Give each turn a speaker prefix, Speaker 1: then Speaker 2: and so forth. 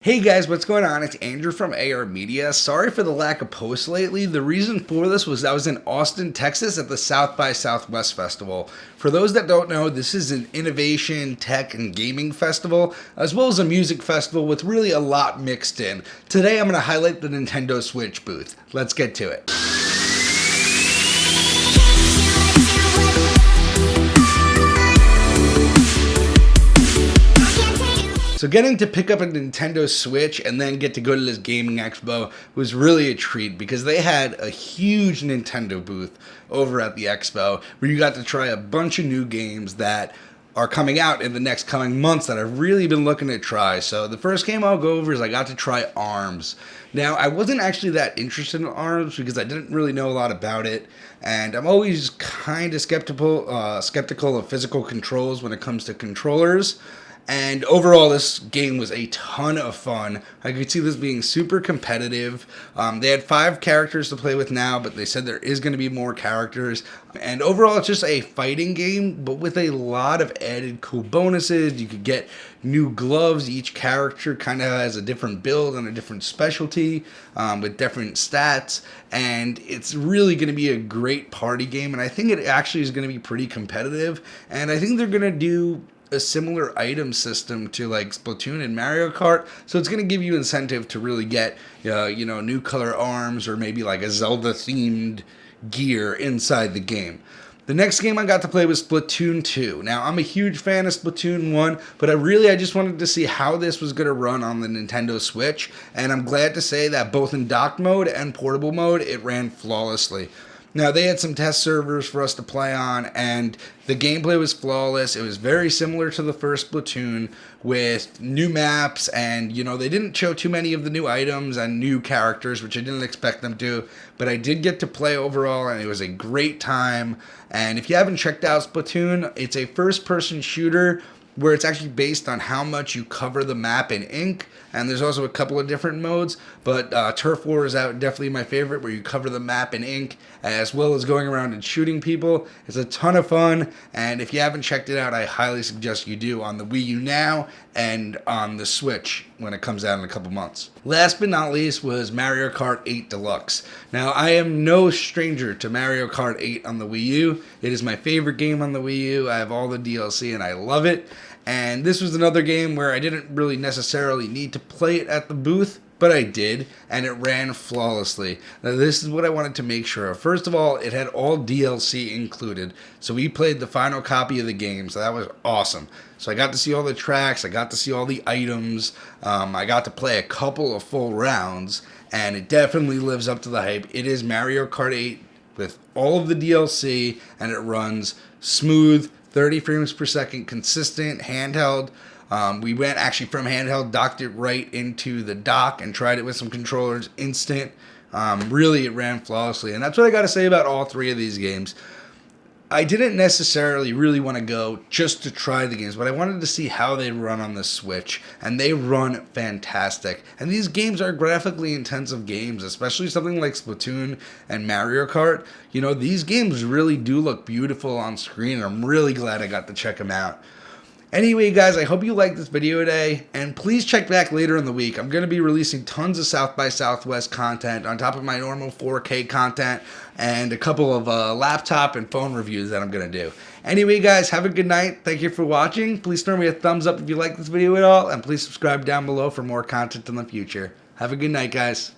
Speaker 1: Hey guys, what's going on? It's Andrew from AR Media. Sorry for the lack of posts lately. The reason for this was I was in Austin, Texas at the South by Southwest Festival. For those that don't know, this is an innovation, tech, and gaming festival, as well as a music festival with really a lot mixed in. Today I'm going to highlight the Nintendo Switch booth. Let's get to it. So getting to pick up a Nintendo Switch and then get to go to this gaming expo was really a treat because they had a huge Nintendo booth over at the expo where you got to try a bunch of new games that are coming out in the next coming months that I've really been looking to try. So the first game I'll go over is I got to try ARMS. Now, I wasn't actually that interested in ARMS because I didn't really know a lot about it, and I'm always kind of skeptical of physical controls when it comes to controllers. And overall, this game was a ton of fun. I could see this being super competitive. They had 5 characters to play with now, but they said there is going to be more characters. And overall, it's just a fighting game, but with a lot of added cool bonuses. You could get new gloves. Each character kind of has a different build and a different specialty with different stats. And it's really going to be a great party game. And I think it actually is going to be pretty competitive. And I think they're going to do a similar item system to like Splatoon and Mario Kart, so it's going to give you incentive to really get new color arms or maybe like a Zelda themed gear inside the game. The next game I got to play was Splatoon 2. Now, I'm a huge fan of Splatoon 1, but I just wanted to see how this was going to run on the Nintendo Switch, and I'm glad to say that both in dock mode and portable mode, it ran flawlessly. Now, they had some test servers for us to play on, and the gameplay was flawless. It was very similar to the first Splatoon with new maps, and, they didn't show too many of the new items and new characters, which I didn't expect them to, but I did get to play overall, and it was a great time. And if you haven't checked out Splatoon, it's a first-person shooter where it's actually based on how much you cover the map in ink, and there's also a couple of different modes, but Turf War is definitely my favorite, where you cover the map in ink, as well as going around and shooting people. It's a ton of fun, and if you haven't checked it out, I highly suggest you do on the Wii U now, and on the Switch when it comes out in a couple months. Last but not least was Mario Kart 8 Deluxe. Now, I am no stranger to Mario Kart 8 on the Wii U. It is my favorite game on the Wii U. I have all the DLC, and I love it. And this was another game where I didn't really necessarily need to play it at the booth, but I did, and it ran flawlessly. Now, this is what I wanted to make sure of. First of all, it had all DLC included, so we played the final copy of the game, so that was awesome. So I got to see all the tracks, I got to see all the items, I got to play a couple of full rounds, and it definitely lives up to the hype. It is Mario Kart 8 with all of the DLC, and it runs smooth, 30 frames per second, consistent, handheld. We went actually from handheld, docked it right into the dock and tried it with some controllers, instant. Really, it ran flawlessly. And that's what I got to say about all 3 of these games. I didn't necessarily really want to go just to try the games, but I wanted to see how they run on the Switch, and they run fantastic. And these games are graphically intensive games, especially something like Splatoon and Mario Kart. These games really do look beautiful on screen, and I'm really glad I got to check them out. Anyway, guys, I hope you liked this video today, and please check back later in the week. I'm going to be releasing tons of South by Southwest content on top of my normal 4K content and a couple of laptop and phone reviews that I'm going to do. Anyway, guys, have a good night. Thank you for watching. Please throw me a thumbs up if you like this video at all, and please subscribe down below for more content in the future. Have a good night, guys.